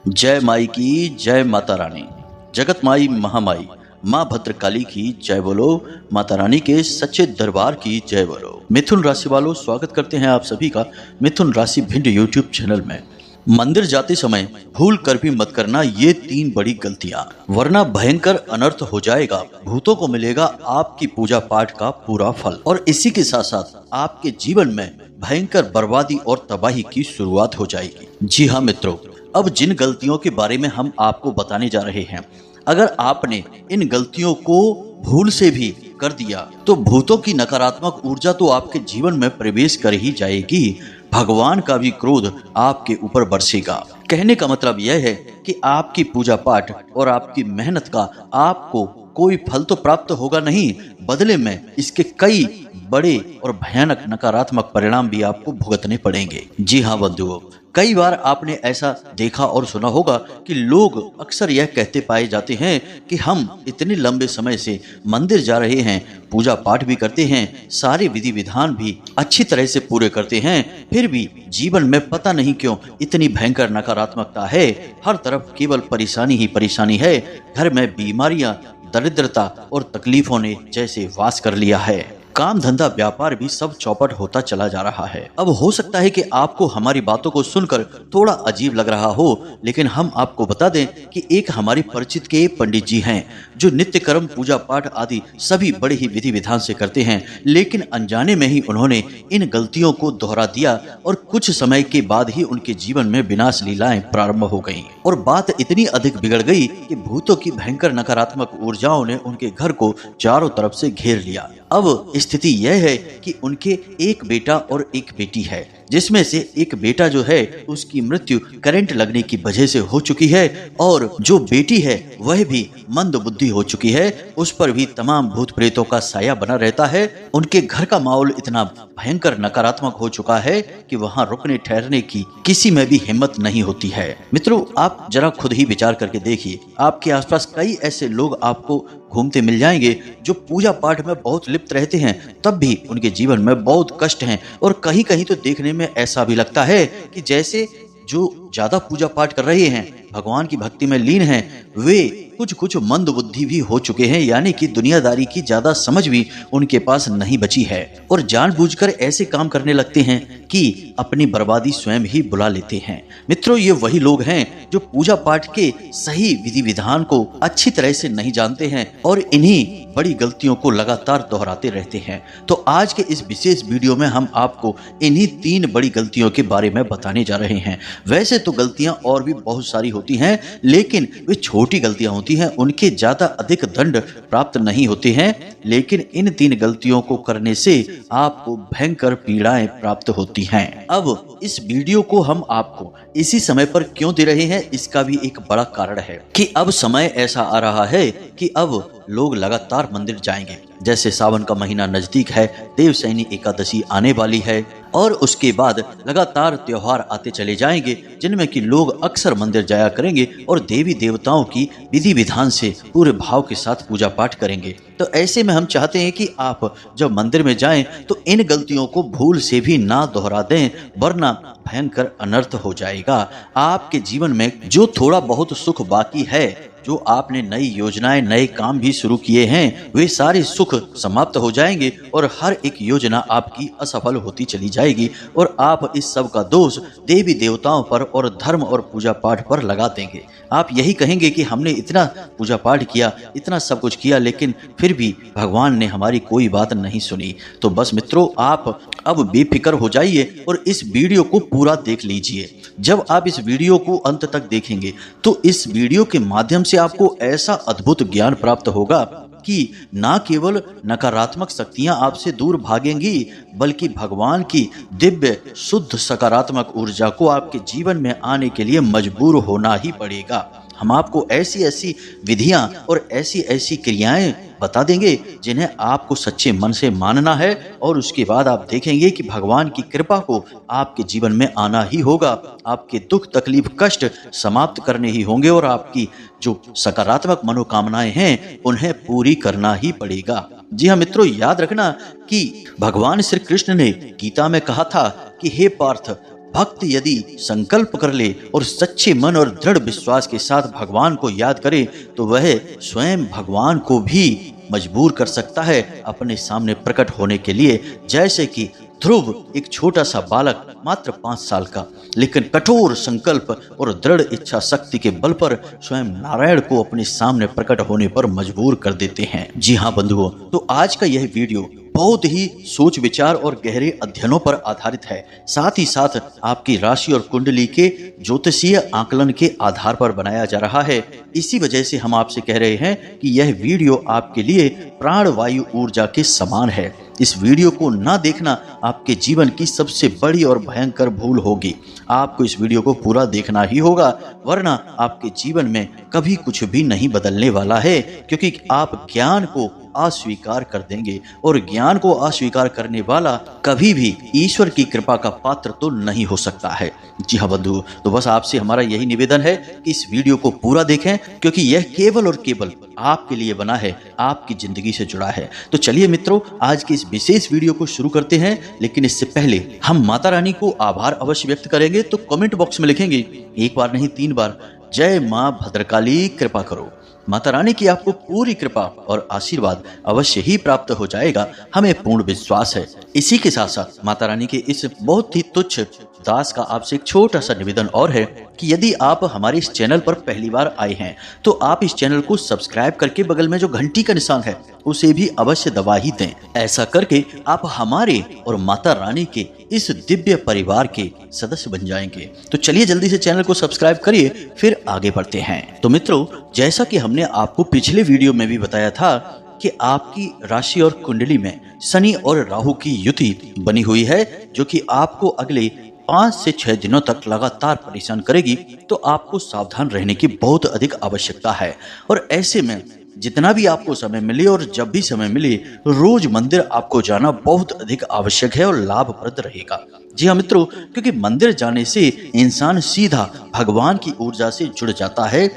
जय माई की जय माता रानी। जगत माई महामाई माँ भद्रकाली की जय बोलो। माता रानी के सच्चे दरबार की जय बोलो। मिथुन राशि वालों, स्वागत करते हैं आप सभी का मिथुन राशि भिंड यूट्यूब चैनल में। मंदिर जाते समय भूल कर भी मत करना ये 3 बड़ी गलतियां, वरना भयंकर अनर्थ हो जाएगा। भूतों को मिलेगा आपकी पूजा पाठ का पूरा फल और इसी के साथ साथ आपके जीवन में भयंकर बर्बादी और तबाही की शुरुआत हो जाएगी। जी हाँ मित्रों, अब जिन गलतियों के बारे में हम आपको बताने जा रहे हैं, अगर आपने इन गलतियों को भूल से भी कर दिया तो भूतों की नकारात्मक ऊर्जा तो आपके जीवन में प्रवेश कर ही जाएगी। भगवान का भी क्रोध आपके ऊपर बरसेगा। कहने का मतलब यह है कि आपकी पूजा पाठ और आपकी मेहनत का आपको कोई फल तो प्राप्त होगा नहीं, बदले में इसके कई बड़े और भयानक नकारात्मक परिणाम भी आपको भुगतने पड़ेंगे। जी हाँ बंधुओं, कई बार आपने ऐसा देखा और सुना होगा कि लोग अक्सर यह कहते पाए जाते हैं कि हम इतने लंबे समय से मंदिर जा रहे हैं, पूजा पाठ भी करते हैं, सारे विधि विधान भी अच्छी तरह से पूरे करते हैं, फिर भी जीवन में पता नहीं क्यों इतनी भयंकर नकारात्मकता है। हर तरफ केवल परेशानी ही परेशानी है। घर में बीमारियां, दरिद्रता और तकलीफों ने जैसे वास कर लिया है। काम धंधा व्यापार भी सब चौपट होता चला जा रहा है। अब हो सकता है कि आपको हमारी बातों को सुनकर थोड़ा अजीब लग रहा हो, लेकिन हम आपको बता दें कि एक हमारी परिचित के पंडित जी हैं जो नित्य कर्म पूजा पाठ आदि सभी बड़े ही विधि विधान से करते हैं, लेकिन अनजाने में ही उन्होंने इन गलतियों को दोहरा दिया और कुछ समय के बाद ही उनके जीवन में विनाश लीलाएं प्रारंभ हो गईं और बात इतनी अधिक बिगड़ गई कि भूतों की भयंकर नकारात्मक ऊर्जाओं ने उनके घर को चारों तरफ से घेर लिया। अब स्थिति यह है कि उनके एक बेटा और एक बेटी है, जिसमें से एक बेटा जो है उसकी मृत्यु करंट लगने की वजह से हो चुकी है और जो बेटी है वह भी मंद बुद्धि हो चुकी है। उस पर भी तमाम भूत प्रेतों का साया बना रहता है। उनके घर का माहौल इतना भयंकर नकारात्मक हो चुका है कि वहां रुकने ठहरने की किसी में भी हिम्मत नहीं होती है। मित्रों, आप जरा खुद ही विचार करके देखिए, आपके आसपास कई ऐसे लोग आपको घूमते मिल जाएंगे जो पूजा पाठ में बहुत लिप्त रहते हैं, तब भी उनके जीवन में बहुत कष्ट हैं और कहीं कहीं तो देखने में ऐसा भी लगता है कि जैसे जो ज्यादा पूजा पाठ कर रहे हैं, भगवान की भक्ति में लीन हैं, वे कुछ मंद बुद्धि भी हो चुके हैं, यानी कि दुनियादारी की ज्यादा समझ भी उनके पास नहीं बची है और जानबूझकर ऐसे काम करने लगते हैं कि अपनी बर्बादी स्वयं ही बुला लेते हैं। मित्रों, ये वही लोग हैं जो पूजा पाठ के सही विधि विधान को अच्छी तरह से नहीं जानते हैं और इन्हीं बड़ी गलतियों को लगातार दोहराते रहते हैं। तो आज के इस विशेष वीडियो में हम आपको इन्हीं 3 बड़ी गलतियों के बारे में बताने जा रहे हैं। वैसे तो गलतियां और भी बहुत सारी होती हैं, लेकिन वे छोटी गलतियां होती हैं, उनके ज्यादा अधिक दंड प्राप्त नहीं होते हैं, लेकिन इन 3 गलतियों को करने से आपको भयंकर पीड़ाएं प्राप्त होती हैं। अब इस वीडियो को हम आपको इसी समय पर क्यों दे रहे हैं, इसका भी एक बड़ा कारण है कि अब समय ऐसा आ रहा है कि अब लोग लगातार मंदिर जाएंगे। जैसे सावन का महीना नजदीक है, देवशयनी एकादशी आने वाली है और उसके बाद लगातार त्योहार आते चले जाएंगे, जिनमें कि लोग अक्सर मंदिर जाया करेंगे और देवी देवताओं की विधि विधान से पूरे भाव के साथ पूजा पाठ करेंगे। तो ऐसे में हम चाहते हैं कि आप जब मंदिर में जाएं तो इन गलतियों को भूल से भी ना दोहरा दें, वरना भयंकर अनर्थ हो जाएगा। आपके जीवन में जो थोड़ा बहुत सुख बाकी है, जो आपने नई योजनाएं, नए काम भी शुरू किए हैं, वे सारे सुख समाप्त हो जाएंगे और हर एक योजना आपकी असफल होती चली जाएगी और आप इस सब का दोष देवी देवताओं पर और धर्म और पूजा पाठ पर लगा देंगे। आप यही कहेंगे कि हमने इतना पूजा पाठ किया, इतना सब कुछ किया, लेकिन फिर भी भगवान ने हमारी कोई बात नहीं सुनी। तो बस मित्रों, आप अब बेफिक्र हो जाइए और इस वीडियो को पूरा देख लीजिए। जब आप इस वीडियो को अंत तक देखेंगे तो इस वीडियो के माध्यम से आपको ऐसा अद्भुत ज्ञान प्राप्त होगा कि ना केवल नकारात्मक शक्तियां आपसे दूर भागेंगी, बल्कि भगवान की दिव्य शुद्ध सकारात्मक ऊर्जा को आपके जीवन में आने के लिए मजबूर होना ही पड़ेगा। हम आपको ऐसी ऐसी विधियां और ऐसी ऐसी क्रियाएं बता देंगे जिन्हें आपको सच्चे मन से मानना है और उसके बाद आप देखेंगे कि भगवान की कृपा को आपके जीवन में आना ही होगा। आपके दुख तकलीफ कष्ट समाप्त करने ही होंगे और आपकी जो सकारात्मक मनोकामनाएं हैं उन्हें पूरी करना ही पड़ेगा। जी हाँ मित्रों, याद रखना कि भगवान श्री कृष्ण ने गीता में कहा था कि हे पार्थ, भक्त यदि संकल्प कर ले और सच्चे मन और दृढ़ विश्वास के साथ भगवान को याद करे तो वह स्वयं भगवान को भी मजबूर कर सकता है अपने सामने प्रकट होने के लिए। जैसे कि ध्रुव एक छोटा सा बालक मात्र 5 साल का, लेकिन कठोर संकल्प और दृढ़ इच्छा शक्ति के बल पर स्वयं नारायण को अपने सामने प्रकट होने पर मजबूर कर देते हैं। जी हाँ बंधुओं, तो आज का यह वीडियो बहुत ही सोच विचार और गहरे अध्ययनों पर आधारित है। साथ ही साथ आपकी राशि और कुंडली के ज्योतिषीय आकलन के आधार पर बनाया जा रहा है। इसी वजह से हम आपसे कह रहे हैं कि यह वीडियो आपके लिए प्राणवायु ऊर्जा के समान है। इस वीडियो को ना देखना आपके जीवन की सबसे बड़ी और भयंकर भूल होगी। आपको इस वीडियो को पूरा देखना ही होगा, वरना आपके जीवन में कभी कुछ भी नहीं बदलने वाला है, क्योंकि आप ज्ञान को अस्वीकार कर देंगे और ज्ञान को अस्वीकार करने वाला कभी भी ईश्वर की कृपा का पात्र तो नहीं हो सकता है। जी हाँ बंधु, तो बस आपसे हमारा यही निवेदन है कि इस वीडियो को पूरा देखें, क्योंकि यह केवल और केवल आपके लिए बना है, आपकी जिंदगी से जुड़ा है। तो चलिए मित्रों, आज की इस विशेष वीडियो को शुरू करते हैं। लेकिन इससे पहले हम माता रानी को आभार अवश्य व्यक्त करेंगे। तो कमेंट बॉक्स में लिखेंगे, एक बार नहीं 3 बार, जय माँ भद्रकाली कृपा करो। माता रानी की आपको पूरी कृपा और आशीर्वाद अवश्य ही प्राप्त हो जाएगा, हमें पूर्ण विश्वास है। इसी के साथ साथ माता रानी के इस बहुत ही तुच्छ दास का आपसे एक छोटा सा निवेदन और है कि यदि आप हमारे इस चैनल पर पहली बार आए हैं तो आप इस चैनल को सब्सक्राइब करके बगल में जो घंटी का निशान है उसे भी अवश्य दबा ही दें। ऐसा करके आप हमारे और माता रानी के इस दिव्य परिवार के सदस्य बन जाएंगे। तो चलिए जल्दी से चैनल को सब्सक्राइब करिए, फिर आगे बढ़ते हैं। तो मित्रों, जैसा कि हमने आपको पिछले वीडियो में भी बताया था कि आपकी राशि और कुंडली में शनि और राहु की युति बनी हुई है, जो कि आपको अगले 5 से 6 दिनों तक लगातार परेशान करेगी। तो आपको सावधान रहने की बहुत अधिक आवश्यकता है। और ऐसे में जितना भी आपको समय मिले और जब भी समय मिले, रोज मंदिर आपको जाना बहुत अधिक आवश्यक है और लाभप्रद रहेगा। जी हाँ मित्रों, क्योंकि मंदिर जाने से इंसान सीधा भगवान की ऊर्जा से जुड़ जाता है,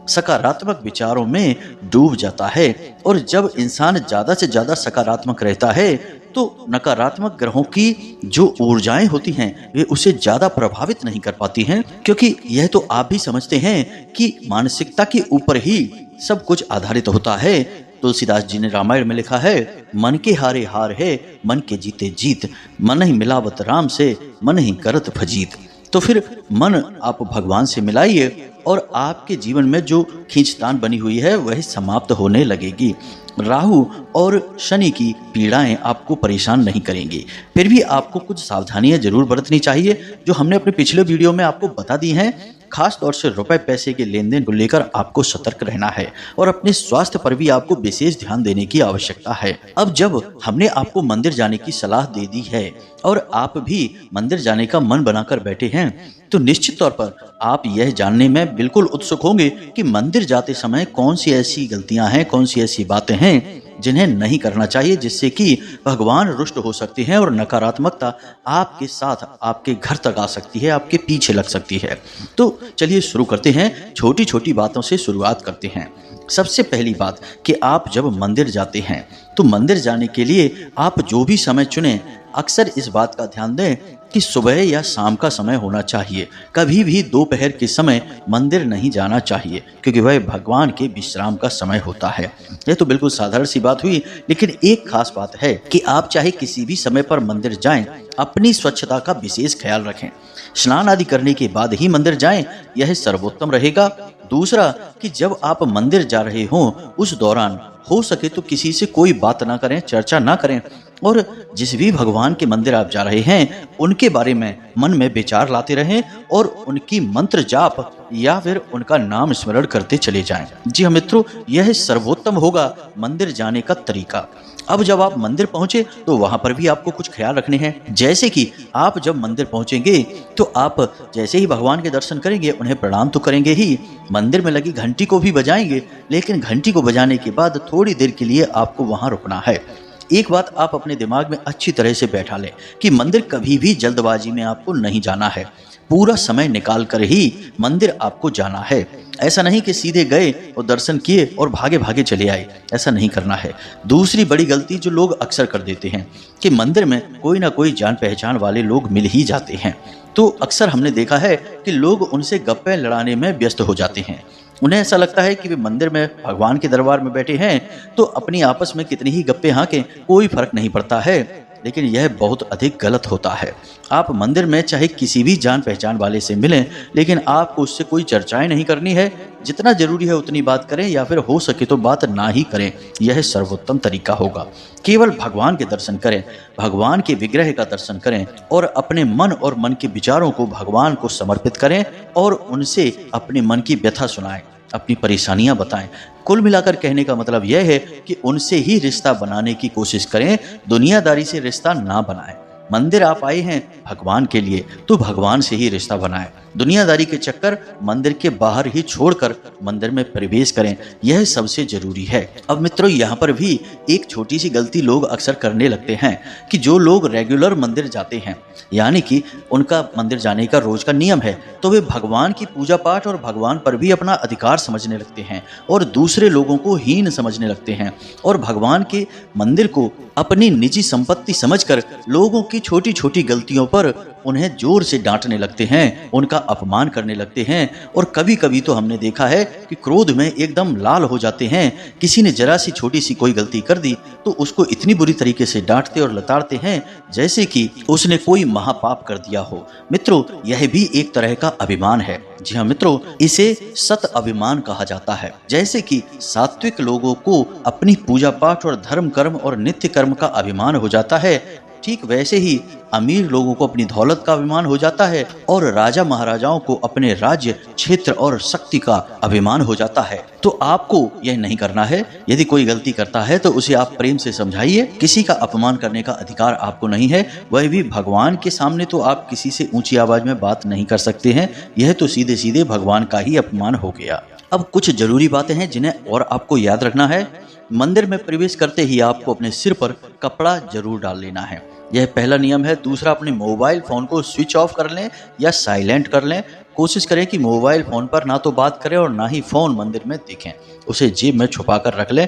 सकारात्मक विचारों में डूब जाता है। और जब इंसान ज्यादा से ज्यादा सकारात्मक रहता है तो नकारात्मक ग्रहों की जो ऊर्जाएं होती हैं वे उसे ज्यादा प्रभावित नहीं कर पाती हैं, क्योंकि यह तो आप भी समझते हैं कि मानसिकता के ऊपर ही सब कुछ आधारित होता है। तुलसीदास जी ने रामायण में लिखा है, मन के हारे हार है, मन के जीते जीत, मन ही मिलावत राम से, मन ही करत फजीत। तो फिर मन आप भगवान से मिलाइए और आपके जीवन में जो खींचतान बनी हुई है वह समाप्त होने लगेगी। राहु और शनि की पीड़ाएं आपको परेशान नहीं करेंगी। फिर भी आपको कुछ सावधानियां जरूर बरतनी चाहिए, जो हमने अपने पिछले वीडियो में आपको बता दी हैं। खास तौर से रुपए पैसे के लेन देन को लेकर आपको सतर्क रहना है और अपने स्वास्थ्य पर भी आपको विशेष ध्यान देने की आवश्यकता है। अब जब हमने आपको मंदिर जाने की सलाह दे दी है और आप भी मंदिर जाने का मन बनाकर बैठे हैं, तो निश्चित तौर पर आप यह जानने में बिल्कुल उत्सुक होंगे कि मंदिर जाते समय कौन सी ऐसी गलतियां हैं, कौन सी ऐसी बातें हैं जिन्हें नहीं करना चाहिए, जिससे कि भगवान रुष्ट हो सकते हैं और नकारात्मकता आपके साथ आपके घर तक आ सकती है, आपके पीछे लग सकती है। तो चलिए शुरू करते हैं, छोटी छोटी बातों से शुरुआत करते हैं। सबसे पहली बात कि आप जब मंदिर जाते हैं तो मंदिर जाने के लिए आप जो भी समय चुनें, अक्सर इस बात का ध्यान दें कि सुबह या शाम का समय होना चाहिए। कभी भी दोपहर के समय मंदिर नहीं जाना चाहिए, क्योंकि वह भगवान के विश्राम का समय होता है। यह तो बिल्कुल साधारण सी बात हुई, लेकिन एक खास बात है कि आप चाहे किसी भी समय पर मंदिर जाएं, अपनी स्वच्छता का विशेष ख्याल रखें। स्नान आदि करने के बाद ही मंदिर जाएं, यह सर्वोत्तम रहेगा। दूसरा कि जब आप मंदिर जा रहे हों उस दौरान हो सके तो किसी से कोई बात ना करें, चर्चा ना करें, और जिस भी भगवान के मंदिर आप जा रहे हैं उनके बारे में मन में विचार लाते रहें और उनकी मंत्र जाप या फिर उनका नाम स्मरण करते चले जाएं। जी हाँ मित्रों, यह सर्वोत्तम होगा मंदिर जाने का तरीका। अब जब आप मंदिर पहुंचे तो वहां पर भी आपको कुछ ख्याल रखने हैं। जैसे कि आप जब मंदिर पहुंचेंगे तो आप जैसे ही भगवान के दर्शन करेंगे उन्हें प्रणाम तो करेंगे ही, मंदिर में लगी घंटी को भी बजाएंगे, लेकिन घंटी को बजाने के बाद थोड़ी देर के लिए आपको वहां रुकना है। एक बात आप अपने दिमाग में अच्छी तरह से बैठा लें कि मंदिर कभी भी जल्दबाजी में आपको नहीं जाना है। पूरा समय निकाल कर ही मंदिर आपको जाना है। ऐसा नहीं कि सीधे गए और दर्शन किए और भागे भागे चले आए, ऐसा नहीं करना है। दूसरी बड़ी गलती जो लोग अक्सर कर देते हैं कि मंदिर में कोई ना कोई जान पहचान वाले लोग मिल ही जाते हैं, तो अक्सर हमने देखा है कि लोग उनसे गप्पे लड़ाने में व्यस्त हो जाते हैं। उन्हें ऐसा लगता है कि वे मंदिर में भगवान के दरबार में बैठे हैं तो अपनी आपस में कितनी ही गप्पे हाँकें, कोई फर्क नहीं पड़ता है। लेकिन यह बहुत अधिक गलत होता है। आप मंदिर में चाहे किसी भी जान पहचान वाले से मिलें, लेकिन आपको उससे कोई चर्चाएं नहीं करनी है। जितना जरूरी है उतनी बात करें, या फिर हो सके तो बात ना ही करें, यह सर्वोत्तम तरीका होगा। केवल भगवान के दर्शन करें, भगवान के विग्रह का दर्शन करें और अपने मन और मन के विचारों को भगवान को समर्पित करें और उनसे अपने मन की व्यथा सुनाएं, अपनी परेशानियां बताएं। कुल मिलाकर कहने का मतलब यह है कि उनसे ही रिश्ता बनाने की कोशिश करें, दुनियादारी से रिश्ता ना बनाएं। मंदिर आप आए हैं भगवान के लिए, तो भगवान से ही रिश्ता बनाएं। दुनियादारी के चक्कर मंदिर के बाहर ही छोड़कर मंदिर में प्रवेश करें, यह सबसे जरूरी है। अब मित्रों, यहाँ पर भी एक छोटी सी गलती लोग अक्सर करने लगते हैं कि जो लोग रेगुलर मंदिर जाते हैं, यानी कि उनका मंदिर जाने का रोज का नियम है, तो वे भगवान की पूजा पाठ और भगवान पर भी अपना अधिकार समझने लगते हैं और दूसरे लोगों को हीन समझने लगते हैं और भगवान के मंदिर को अपनी निजी संपत्ति समझकर लोगों की छोटी छोटी गलतियों पर उन्हें जोर से डांटने लगते हैं, उनका अपमान करने लगते हैं। और कभी कभी तो हमने देखा है कि क्रोध में एकदम लाल हो जाते हैं। किसी ने जरा सी छोटी सी कोई गलती कर दी तो उसको इतनी बुरी तरीके से डांटते और लताड़ते हैं जैसे कि उसने कोई महापाप कर दिया हो। मित्रों, यह भी एक तरह का अभिमान है। जी हाँ मित्रों, इसे सत अभिमान कहा जाता है। जैसे कि सात्विक लोगों को अपनी पूजा पाठ और धर्म कर्म और नित्य कर्म का अभिमान हो जाता है, ठीक वैसे ही अमीर लोगों को अपनी दौलत का अभिमान हो जाता है और राजा महाराजाओं को अपने राज्य, क्षेत्र और शक्ति का अभिमान हो जाता है। तो आपको यह नहीं करना है। यदि कोई गलती करता है तो उसे आप प्रेम से समझाइए। किसी का अपमान करने का अधिकार आपको नहीं है, वह भी भगवान के सामने तो आप किसी से ऊंची आवाज में बात नहीं कर सकते हैं। यह तो सीधे सीधे भगवान का ही अपमान हो गया। अब कुछ जरूरी बातें हैं जिन्हें और आपको याद रखना है। मंदिर में प्रवेश करते ही आपको अपने सिर पर कपड़ा जरूर डाल लेना है, यह पहला नियम है। दूसरा, अपने मोबाइल फोन को स्विच ऑफ कर लें या साइलेंट कर लें। कोशिश करें कि मोबाइल फोन पर ना तो बात करें और ना ही फोन मंदिर में देखें, उसे जेब में छुपा कर रख लें।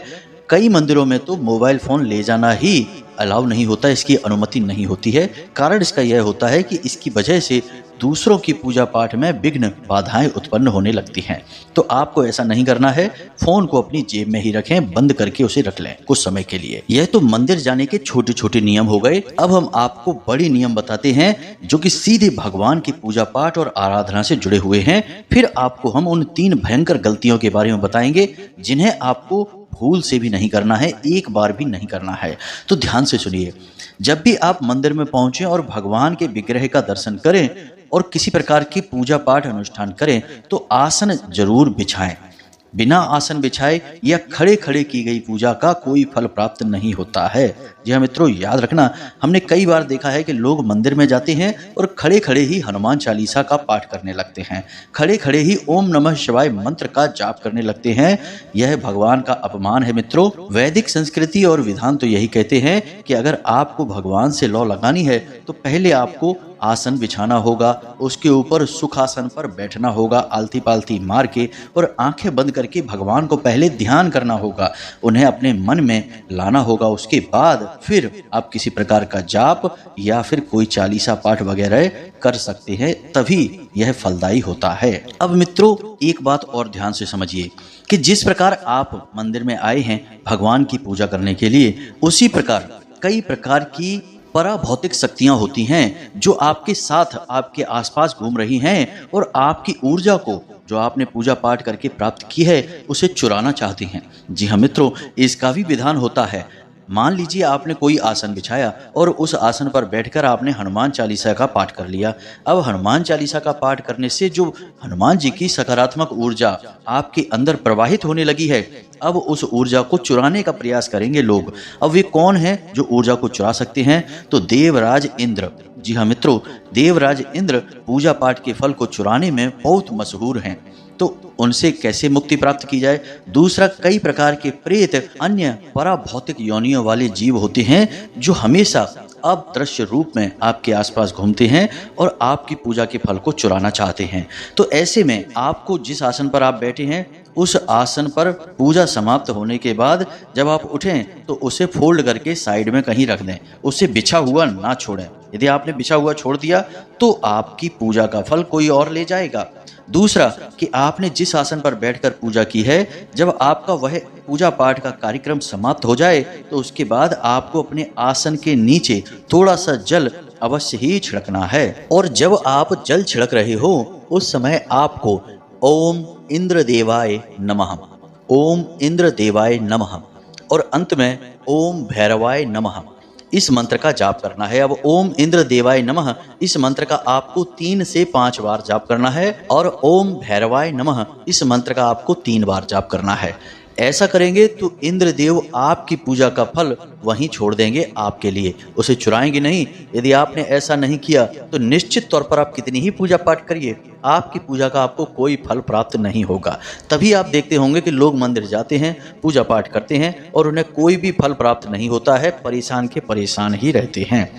कई मंदिरों में तो मोबाइल फोन ले जाना ही अलाउ नहीं होता, इसकी अनुमति नहीं होती है। कारण इसका यह होता है कि इसकी वजह से दूसरों की पूजा पाठ में विघ्न बाधाएं उत्पन्न होने लगती हैं। तो आपको ऐसा नहीं करना है। फोन को अपनी जेब में ही रखें, बंद करके उसे रख लें कुछ समय के लिए। यह तो मंदिर जाने के छोटे छोटे नियम हो गए। अब हम आपको बड़े नियम बताते हैं जो कि सीधे भगवान की पूजा पाठ और आराधना से जुड़े हुए हैं। फिर आपको हम उन 3 भयंकर गलतियों के बारे में बताएंगे जिन्हें आपको भूल से भी नहीं करना है, एक बार भी नहीं करना है। तो ध्यान से सुनिए। जब भी आप मंदिर में पहुंचे और भगवान के विग्रह का दर्शन करें और किसी प्रकार की पूजा पाठ अनुष्ठान करें तो आसन जरूर बिछाएं। बिना आसन बिछाए या खड़े खड़े की गई पूजा का कोई फल प्राप्त नहीं होता है। जी हाँ मित्रों, याद रखना, हमने कई बार देखा है कि लोग मंदिर में जाते हैं और खड़े खड़े ही हनुमान चालीसा का पाठ करने लगते हैं, खड़े खड़े ही ओम नमः शिवाय मंत्र का जाप करने लगते हैं। यह भगवान का अपमान है मित्रों। वैदिक संस्कृति और विधान तो यही कहते हैं कि अगर आपको भगवान से लौ लगानी है तो पहले आपको आसन बिछाना होगा, उसके ऊपर सुखासन पर बैठना होगा आलती पालती मार के, और आंखें बंद करके भगवान को पहले ध्यान करना होगा, उन्हें अपने मन में लाना होगा। उसके बाद फिर आप किसी प्रकार का जाप या फिर कोई चालीसा पाठ वगैरह कर सकते हैं, तभी यह फलदायी होता है। अब मित्रों, एक बात और ध्यान से समझिए कि जिस प्रकार आप मंदिर में आए हैं भगवान की पूजा करने के लिए, उसी प्रकार कई प्रकार की पराभौतिक शक्तियां होती हैं जो आपके साथ आपके आसपास घूम रही हैं और आपकी ऊर्जा को जो आपने पूजा पाठ करके प्राप्त की है उसे चुराना चाहती हैं। जी हाँ मित्रों, इसका भी विधान होता है। मान लीजिए आपने कोई आसन बिछाया और उस आसन पर बैठकर आपने हनुमान चालीसा का पाठ कर लिया। अब हनुमान चालीसा का पाठ करने से जो हनुमान जी की सकारात्मक ऊर्जा आपके अंदर प्रवाहित होने लगी है, अब उस ऊर्जा को चुराने का प्रयास करेंगे लोग। अब वे कौन हैं जो ऊर्जा को चुरा सकते हैं? तो देवराज इंद्र। जी हाँ मित्रों, देवराज इंद्र पूजा पाठ के फल को चुराने में बहुत मशहूर हैं। तो उनसे कैसे मुक्ति प्राप्त की जाए? दूसरा, कई प्रकार के प्रेत अन्य पराभौतिक योनियों वाले जीव होते हैं जो हमेशा अदृश्य रूप में आपके आसपास घूमते हैं और आपकी पूजा के फल को चुराना चाहते हैं। तो ऐसे में आपको जिस आसन पर आप बैठे हैं उस आसन पर पूजा समाप्त होने के बाद जब आप उठें तो उसे फोल्ड करके साइड में कहीं रख दें, उसे बिछा हुआ ना छोड़ें। यदि आपने बिछा हुआ छोड़ दिया तो आपकी पूजा का फल कोई और ले जाएगा। दूसरा कि आपने जिस आसन पर बैठकर पूजा की है, जब आपका वह पूजा पाठ का कार्यक्रम समाप्त हो जाए तो उसके बाद आपको अपने आसन के नीचे थोड़ा सा जल अवश्य ही छिड़कना है। और जब आप जल छिड़क रहे हो उस समय आपको ओम इंद्र देवाय नमः, ओम इंद्र देवाय नमः और अंत में ओम भैरवाय नमः इस मंत्र का जाप करना है। अब ओम इंद्र देवाय नमः इस मंत्र का आपको 3 से 5 बार जाप करना है और ओम भैरवाय नमः इस मंत्र का आपको 3 बार जाप करना है। ऐसा करेंगे तो इंद्रदेव आपकी पूजा का फल वहीं छोड़ देंगे आपके लिए, उसे चुराएंगे नहीं। यदि आपने ऐसा नहीं किया तो निश्चित तौर पर आप कितनी ही पूजा पाठ करिए, आपकी पूजा का आपको कोई फल प्राप्त नहीं होगा। तभी आप देखते होंगे कि लोग मंदिर जाते हैं, पूजा पाठ करते हैं और उन्हें कोई भी फल प्राप्त नहीं होता है, परेशान के परेशान ही रहते हैं।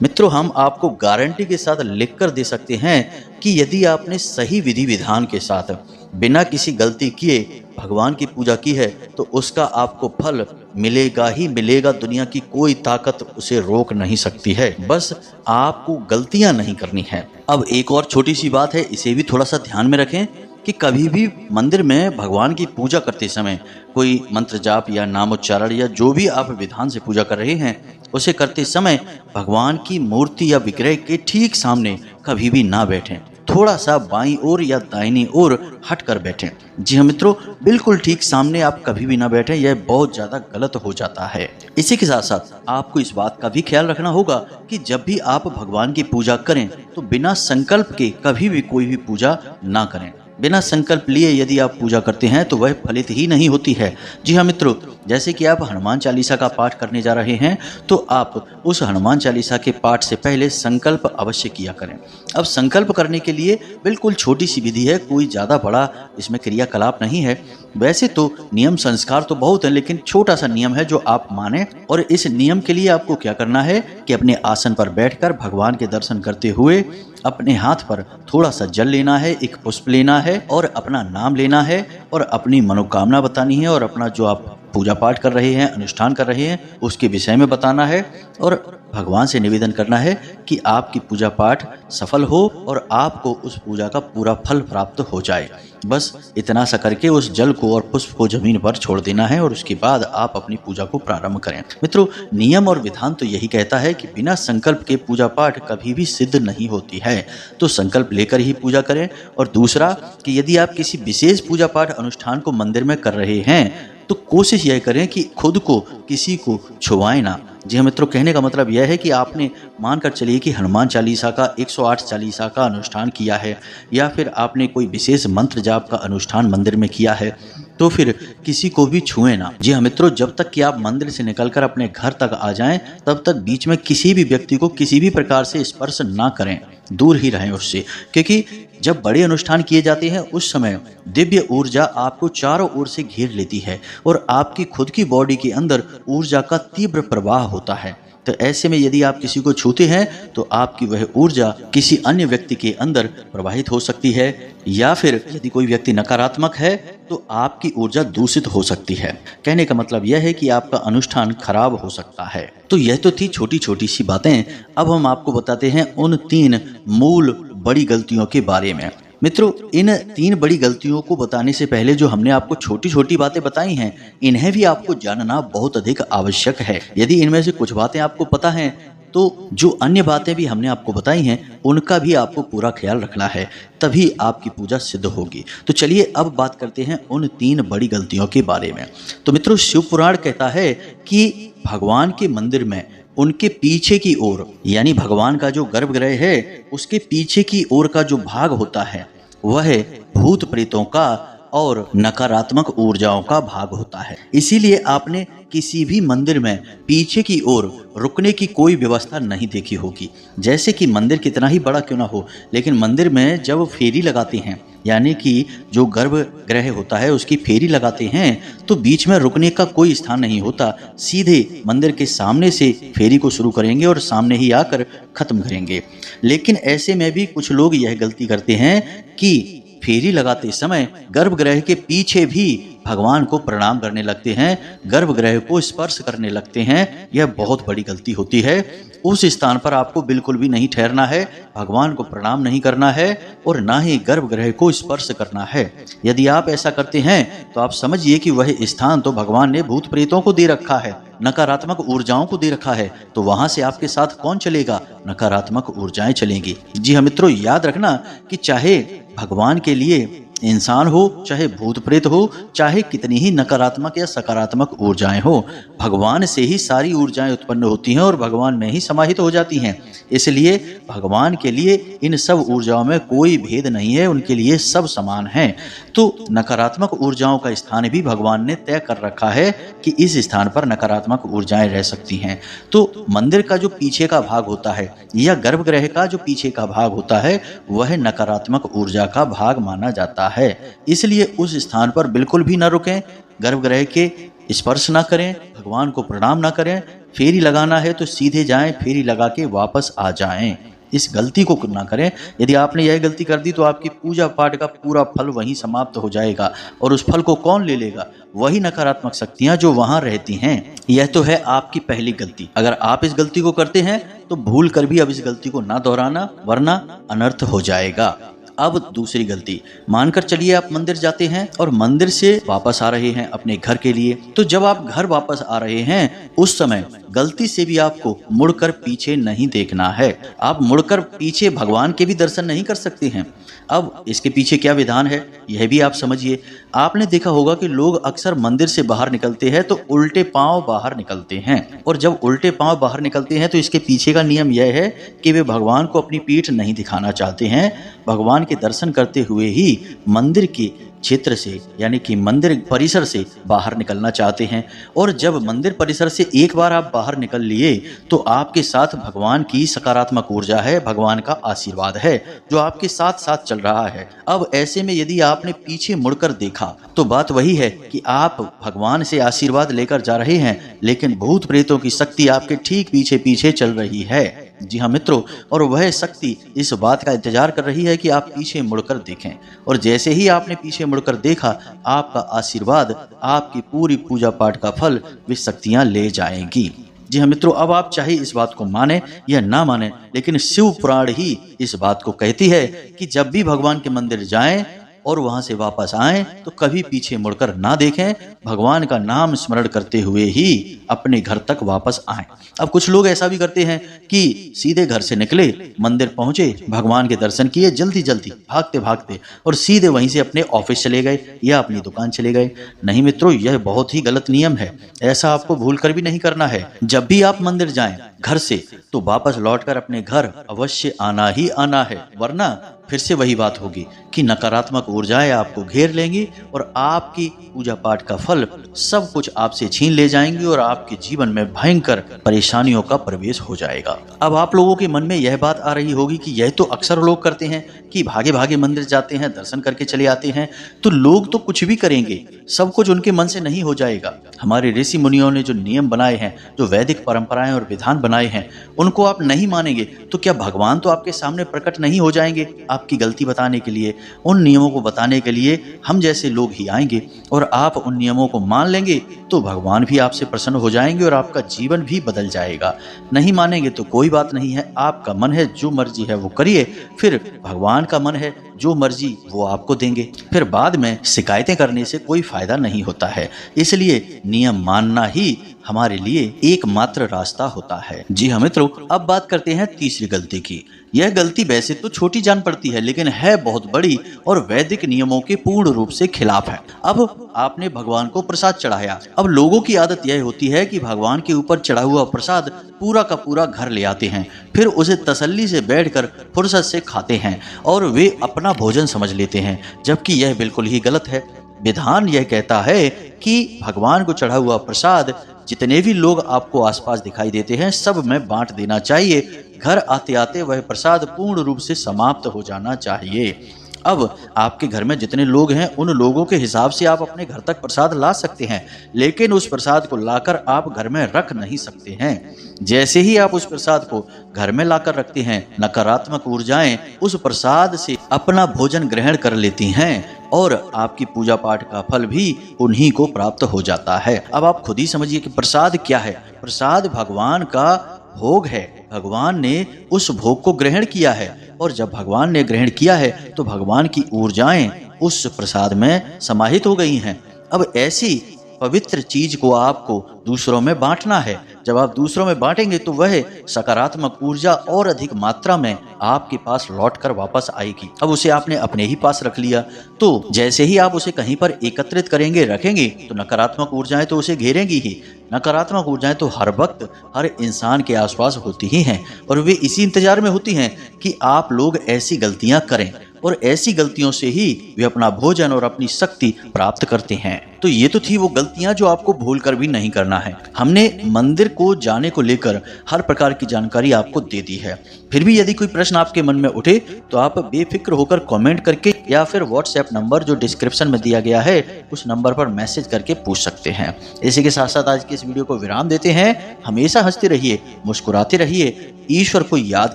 मित्रों, हम आपको गारंटी के साथ लिख कर दे सकते हैं कि यदि आपने सही विधि विधान के साथ बिना किसी गलती किए भगवान की पूजा की है तो उसका आपको फल मिलेगा ही मिलेगा। दुनिया की कोई ताकत उसे रोक नहीं सकती है, बस आपको गलतियां नहीं करनी है। अब एक और छोटी सी बात है, इसे भी थोड़ा सा ध्यान में रखें कि कभी भी मंदिर में भगवान की पूजा करते समय कोई मंत्र जाप या नामोच्चारण या जो भी आप विधान से पूजा कर रहे हैं उसे करते समय भगवान की मूर्ति या विग्रह के ठीक सामने कभी भी ना बैठें, थोड़ा सा बाईं ओर या दाहिनी ओर हट कर बैठें। जी हाँ मित्रों, बिल्कुल ठीक सामने आप कभी भी ना बैठें, यह बहुत ज़्यादा गलत हो जाता है। इसी के साथ साथ आपको इस बात का भी ख्याल रखना होगा कि जब भी आप भगवान की पूजा करें तो बिना संकल्प के कभी भी कोई भी पूजा ना करें। बिना संकल्प लिए यदि आप पूजा करते हैं तो वह फलित ही नहीं होती है। जी हाँ मित्रों, जैसे कि आप हनुमान चालीसा का पाठ करने जा रहे हैं तो आप उस हनुमान चालीसा के पाठ से पहले संकल्प अवश्य किया करें। अब संकल्प करने के लिए बिल्कुल छोटी सी विधि है, कोई ज़्यादा बड़ा इसमें क्रियाकलाप नहीं है। वैसे तो नियम संस्कार तो बहुत है, लेकिन छोटा सा नियम है जो आप माने। और इस नियम के लिए आपको क्या करना है कि अपने आसन पर बैठकर भगवान के दर्शन करते हुए अपने हाथ पर थोड़ा सा जल लेना है, एक पुष्प लेना है और अपना नाम लेना है और अपनी मनोकामना बतानी है और अपना जो आप पूजा पाठ कर रहे हैं, अनुष्ठान कर रहे हैं, उसके विषय में बताना है और भगवान से निवेदन करना है कि आपकी पूजा पाठ सफल हो और आपको उस पूजा का पूरा फल प्राप्त हो जाए। बस इतना सा करके उस जल को और पुष्प को जमीन पर छोड़ देना है और उसके बाद आप अपनी पूजा को प्रारंभ करें। मित्रों, नियम और विधान तो यही कहता है कि बिना संकल्प के पूजा पाठ कभी भी सिद्ध नहीं होती है, तो संकल्प लेकर ही पूजा करें। और दूसरा कि यदि आप किसी विशेष पूजा पाठ अनुष्ठान को मंदिर में कर रहे हैं तो कोशिश यह करें कि खुद को किसी को छुआएं ना। जी हाँ मित्रों, कहने का मतलब यह है कि आपने मानकर चलिए कि हनुमान चालीसा का 108 चालीसा का अनुष्ठान किया है या फिर आपने कोई विशेष मंत्र जाप का अनुष्ठान मंदिर में किया है तो फिर किसी को भी छुएं ना। जी हाँ मित्रों, जब तक कि आप मंदिर से निकलकर अपने घर तक आ जाएं तब तक बीच में किसी भी व्यक्ति को किसी भी प्रकार से स्पर्श ना करें, दूर ही रहें उससे। क्योंकि जब बड़े अनुष्ठान किए जाते हैं उस समय दिव्य ऊर्जा आपको चारों ओर से घेर लेती है और आपकी खुद की बॉडी के अंदर ऊर्जा का तीव्र प्रवाह होता है। तो ऐसे में यदि आप किसी को छूते हैं तो आपकी वह ऊर्जा किसी अन्य व्यक्ति के अंदर प्रवाहित हो सकती है, या फिर यदि कोई व्यक्ति नकारात्मक है तो आपकी ऊर्जा दूषित हो सकती है। कहने का मतलब यह है कि आपका अनुष्ठान खराब हो सकता है। तो यह तो थी छोटी छोटी सी बातें। अब हम आपको बताते हैं उन 3 मूल बड़ी गलतियों के बारे में। मित्रों, इन 3 बड़ी गलतियों को बताने से पहले जो हमने आपको छोटी छोटी बातें बताई हैं, इन्हें भी आपको जानना बहुत अधिक आवश्यक है। यदि इनमें से कुछ बातें आपको पता हैं तो जो अन्य बातें भी हमने आपको बताई हैं उनका भी आपको पूरा ख्याल रखना है, तभी आपकी पूजा सिद्ध होगी। तो चलिए अब बात करते हैं उन 3 बड़ी गलतियों के बारे में। तो मित्रों, शिव पुराण कहता है कि भगवान के मंदिर में उनके पीछे की ओर, यानी भगवान का जो गर्भगृह है उसके पीछे की ओर का जो भाग होता है वह भूत प्रेतों का और नकारात्मक ऊर्जाओं का भाग होता है। इसीलिए आपने किसी भी मंदिर में पीछे की ओर रुकने की कोई व्यवस्था नहीं देखी होगी। जैसे कि मंदिर कितना ही बड़ा क्यों ना हो, लेकिन मंदिर में जब फेरी लगाते हैं, यानी कि जो गर्भगृह होता है उसकी फेरी लगाते हैं, तो बीच में रुकने का कोई स्थान नहीं होता। सीधे मंदिर के सामने से फेरी को शुरू करेंगे और सामने ही आकर खत्म करेंगे। लेकिन ऐसे में भी कुछ लोग यह गलती करते हैं कि फेरी लगाते समय गर्भगृह के पीछे भी भगवान को प्रणाम करने लगते हैं, गर्भगृह को स्पर्श करने लगते हैं। यह बहुत बड़ी गलती होती है। उस स्थान पर आपको बिल्कुल भी नहीं ठहरना है, भगवान को प्रणाम नहीं करना है और ना ही गर्भगृह को स्पर्श करना है। यदि आप ऐसा करते हैं तो आप समझिए कि वह स्थान तो भगवान ने भूत प्रेतों को दे रखा है, नकारात्मक ऊर्जाओं को दे रखा है, तो वहां से आपके साथ कौन चलेगा? नकारात्मक ऊर्जाएं चलेंगी। जी हाँ मित्रों, याद रखना कि चाहे भगवान के लिए इंसान हो, चाहे भूत प्रेत हो, चाहे कितनी ही नकारात्मक या सकारात्मक ऊर्जाएं हो, भगवान से ही सारी ऊर्जाएं उत्पन्न होती हैं और भगवान में ही समाहित हो जाती हैं। इसलिए भगवान के लिए इन सब ऊर्जाओं में कोई भेद नहीं है, उनके लिए सब समान हैं। तो नकारात्मक ऊर्जाओं का स्थान भी भगवान ने तय कर रखा है कि इस स्थान पर नकारात्मक ऊर्जाएं रह सकती हैं। तो मंदिर का जो पीछे का भाग होता है या गर्भगृह का जो पीछे का भाग होता है, वह नकारात्मक ऊर्जा का भाग माना जाता है। इसलिए उस स्थान पर बिल्कुल भी न रुकें, गर्भगृह के स्पर्श ना करें, भगवान को प्रणाम ना करें। फेरी लगाना है तो सीधे जाएं, फेरी लगा के वापस आ जाएं। इस गलती को ना करें। यदि आपने यह गलती कर दी तो आपकी पूजा पाठ का पूरा फल वहीं समाप्त हो जाएगा। और उस फल को कौन ले लेगा? वही नकारात्मक शक्तियां जो वहां रहती हैं। यह तो है आपकी पहली गलती। अगर आप इस गलती को करते हैं तो भूल कर भी अब इस गलती को ना दोहराना, वरना अनर्थ हो जाएगा। अब दूसरी गलती, मानकर चलिए आप मंदिर जाते हैं और मंदिर से वापस आ रहे हैं अपने घर के लिए। तो जब आप घर वापस आ रहे हैं उस समय गलती से भी आपको मुड़कर पीछे नहीं देखना है। आप मुड़कर पीछे भगवान के भी दर्शन नहीं कर सकते हैं। अब इसके पीछे क्या विधान है यह भी आप समझिए। आपने देखा होगा कि लोग अक्सर मंदिर से बाहर निकलते हैं तो उल्टे पांव बाहर निकलते हैं, और जब उल्टे पांव बाहर निकलते हैं तो इसके पीछे का नियम यह है कि वे भगवान को अपनी पीठ नहीं दिखाना चाहते हैं। भगवान के दर्शन करते हुए ही मंदिर के क्षेत्र से, यानी कि मंदिर परिसर से बाहर निकलना चाहते हैं। और जब मंदिर परिसर से एक बार आप बाहर निकल लिए तो आपके साथ भगवान की सकारात्मक ऊर्जा है, भगवान का आशीर्वाद है जो आपके साथ साथ चल रहा है। अब ऐसे में यदि आपने पीछे मुड़कर देखा तो बात वही है कि आप भगवान से आशीर्वाद लेकर जा रहे हैं, लेकिन भूत प्रेतों की शक्ति आपके ठीक पीछे पीछे चल रही है। जी हाँ मित्रों, और वह शक्ति इस बात का इंतजार कर रही है कि आप पीछे मुड़कर देखें। और जैसे ही आपने पीछे मुड़कर देखा, आपका आशीर्वाद, आपकी पूरी पूजा पाठ का फल वे शक्तियां ले जाएंगी। जी हाँ मित्रों, अब आप चाहे इस बात को माने या ना माने, लेकिन शिव पुराण ही इस बात को कहती है कि जब भी भगवान के मंदिर जाएं और वहां से वापस आएं तो कभी पीछे मुड़कर ना देखें, भगवान का नाम स्मरण करते हुए ही अपने घर तक वापस आएं। अब कुछ लोग ऐसा भी करते हैं कि सीधे घर से निकले, मंदिर पहुंचे, भगवान के दर्शन किए जल्दी जल्दी भागते भागते, और सीधे वहीं से अपने ऑफिस चले गए या अपनी दुकान चले गए। नहीं मित्रों, यह बहुत ही गलत नियम है। ऐसा आपको भूल कर भी नहीं करना है। जब भी आप मंदिर जाएं घर से तो वापस लौटकर अपने घर अवश्य आना ही आना है, वरना फिर से वही बात होगी कि नकारात्मक ऊर्जाएं आपको घेर लेंगी और आपकी पूजा पाठ का फल सब कुछ आपसे छीन ले जाएंगी और आपके जीवन में भयंकर परेशानियों का प्रवेश हो जाएगा। अब आप लोगों के मन में यह बात आ रही होगी कि यह तो अक्सर लोग करते हैं कि भागे भागे मंदिर जाते हैं, दर्शन करके चले आते हैं, तो लोग तो कुछ भी करेंगे, सब कुछ उनके मन से नहीं हो जाएगा। हमारे ऋषि मुनियों ने जो नियम बनाए हैं, जो वैदिक परंपराएं और विधान बनाए हैं, उनको आप नहीं मानेंगे तो क्या भगवान तो आपके सामने प्रकट नहीं हो जाएंगे आपकी गलती बताने के लिए? उन नियमों को बताने के लिए हम जैसे लोग ही आएंगे और आप उन नियमों को मान लेंगे तो भगवान भी आपसे प्रसन्न हो जाएंगे और आपका जीवन भी बदल जाएगा। नहीं मानेंगे तो कोई बात नहीं है, आपका मन है जो मर्जी है वो करिए, फिर भगवान का मन है जो मर्जी वो आपको देंगे। फिर बाद में शिकायतें करने से कोई फायदा नहीं होता है। इसलिए नियम मानना ही हमारे लिए एकमात्र रास्ता होता है। जी हाँ मित्रों, अब बात करते हैं तीसरी गलती की। यह गलती वैसे तो छोटी जान पड़ती है, लेकिन है बहुत बड़ी और वैदिक नियमों के पूर्ण रूप से खिलाफ है। अब आपने भगवान को प्रसाद चढ़ाया। अब लोगों की आदत यह होती है कि भगवान के ऊपर चढ़ा हुआ प्रसाद पूरा का पूरा घर ले आते हैं, फिर उसे तसल्ली से बैठकर फुर्सत से खाते हैं और वे अपना भोजन समझ लेते हैं, जबकि यह बिल्कुल ही गलत है। विधान यह कहता है कि भगवान को चढ़ा हुआ प्रसाद जितने भी लोग आपको आसपास दिखाई देते हैं सब में बांट देना चाहिए। घर आते आते वह प्रसाद पूर्ण रूप से समाप्त हो जाना चाहिए। अब आपके घर में जितने लोग हैं उन लोगों के हिसाब से आप अपने घर तक प्रसाद ला सकते हैं, लेकिन उस प्रसाद को लाकर आप घर में रख नहीं सकते हैं। जैसे ही आप उस प्रसाद को घर में लाकर रखते हैं, नकारात्मक ऊर्जाएं उस प्रसाद से अपना भोजन ग्रहण कर लेती हैं और आपकी पूजा पाठ का फल भी उन्हीं को प्राप्त हो जाता है। अब आप खुद ही समझिए कि प्रसाद क्या है। प्रसाद भगवान का भोग है। भगवान ने उस भोग को ग्रहण किया है और जब भगवान ने ग्रहण किया है तो भगवान की ऊर्जाएं उस प्रसाद में समाहित हो गई हैं। अब ऐसी पवित्र चीज को आपको दूसरों में बांटना है। जब आप दूसरों में बांटेंगे तो वह सकारात्मक ऊर्जा और अधिक मात्रा में आपके पास लौटकर वापस आएगी। अब उसे आपने अपने ही पास रख लिया, तो जैसे ही आप उसे कहीं पर एकत्रित करेंगे, रखेंगे, तो नकारात्मक ऊर्जाएं तो उसे घेरेंगी ही। नकारात्मक ऊर्जाएं तो हर वक्त हर इंसान के आसपास होती ही हैं और वे इसी इंतजार में होती हैं कि आप लोग ऐसी गलतियां करें और ऐसी गलतियों से ही वे अपना भोजन और अपनी शक्ति प्राप्त करते हैं। तो ये तो थी वो गलतियां जो आपको भूलकर भी नहीं करना है। हमने मंदिर को जाने को लेकर हर प्रकार की जानकारी आपको दे दी है। फिर भी यदि कोई प्रश्न आपके मन में उठे तो आप बेफिक्र होकर कमेंट करके या फिर व्हाट्सएप नंबर जो डिस्क्रिप्शन में दिया गया है उस नंबर पर मैसेज करके पूछ सकते हैं। इसी के साथ साथ आज की इस वीडियो को विराम देते हैं। हमेशा हंसते रहिए, मुस्कुराते रहिए, ईश्वर को याद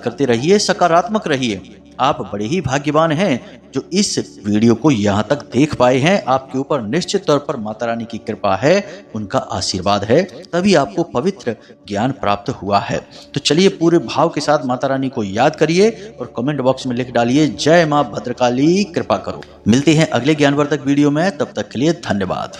करते रहिए, सकारात्मक रहिए। आप बड़े ही भाग्यवान हैं जो इस वीडियो को यहाँ तक देख पाए हैं। आपके ऊपर निश्चित तौर पर माता रानी की कृपा है, उनका आशीर्वाद है, तभी आपको पवित्र ज्ञान प्राप्त हुआ है। तो चलिए पूरे भाव के साथ माता रानी को याद करिए और कमेंट बॉक्स में लिख डालिए जय माँ भद्रकाली कृपा करो। मिलते हैं अगले ज्ञानवर्धक वीडियो में, तब तक के लिए धन्यवाद।